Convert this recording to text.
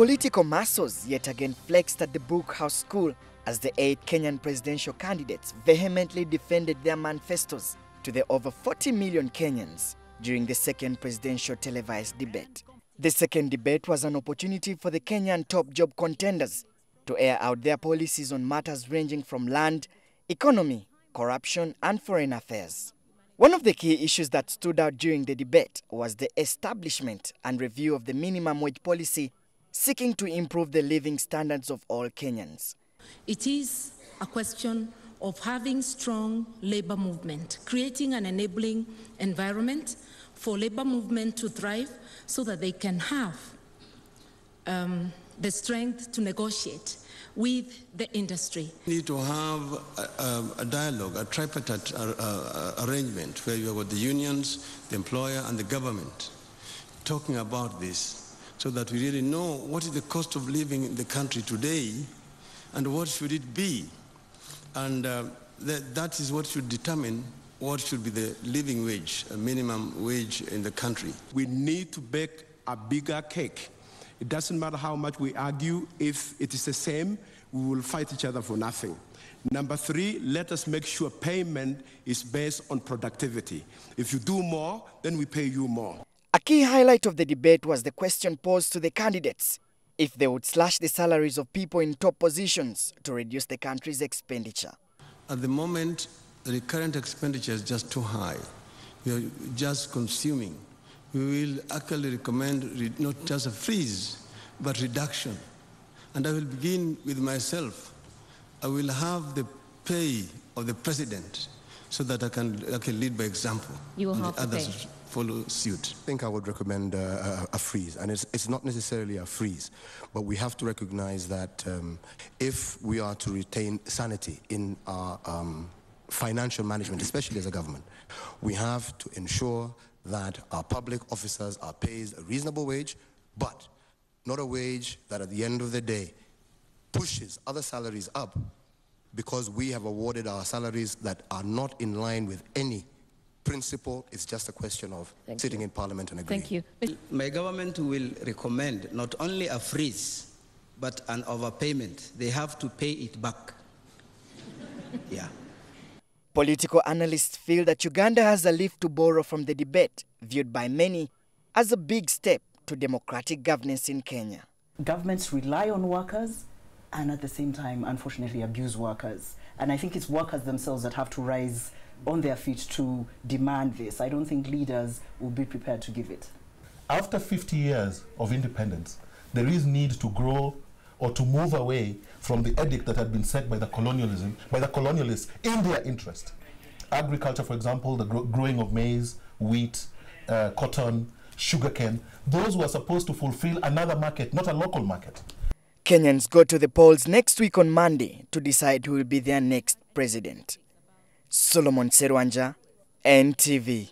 political muscles yet again flexed at the Brook House School as the 8 Kenyan presidential candidates vehemently defended their manifestos to the over 40 million Kenyans during the second presidential televised debate. The second debate was an opportunity for the Kenyan top job contenders to air out their policies on matters ranging from land, economy, corruption, and foreign affairs. One of the key issues that stood out during the debate was the establishment and review of the minimum wage policy, seeking to improve the living standards of all Kenyans. It is a question of having strong labor movement, creating an enabling environment for labor movement to thrive so that they can have the strength to negotiate with the industry. We need to have a dialogue, a tripartite arrangement where you have got the unions, the employer, and the government talking about this so that we really know what is the cost of living in the country today and what should it be. And that is what should determine what should be the living wage, a minimum wage in the country. We need to bake a bigger cake. It doesn't matter how much we argue. If it is the same, we will fight each other for nothing. Number 3, let us make sure payment is based on productivity. If you do more, then we pay you more. A key highlight of the debate was the question posed to the candidates if they would slash the salaries of people in top positions to reduce the country's expenditure. At the moment, the current expenditure is just too high. We are just consuming. We will actually recommend not just a freeze, but reduction. And I will begin with myself. I will have the pay of the president so that I can lead by example. You will have others to pay. Follow suit. I think I would recommend a freeze, and it's not necessarily a freeze, but we have to recognize that if we are to retain sanity in our financial management, especially as a government, we have to ensure that our public officers are paid a reasonable wage, but not a wage that at the end of the day pushes other salaries up because we have awarded our salaries that are not in line with any principle. It's just a question of sitting in Parliament and agreeing. Thank you. My government will recommend not only a freeze, but an overpayment. They have to pay it back. Yeah. Political analysts feel that Uganda has a leaf to borrow from the debate, viewed by many as a big step to democratic governance in Kenya. Governments rely on workers and at the same time, unfortunately, abuse workers. And I think it's workers themselves that have to rise on their feet to demand this. I don't think leaders will be prepared to give it. After 50 years of independence, there is need to grow or to move away from the edict that had been set by the colonialists in their interest. Agriculture, for example, the growing of maize, wheat, cotton, sugarcane, those were supposed to fulfill another market, not a local market. Kenyans go to the polls next week on Monday to decide who will be their next president. Solomon Serwanja, NTV.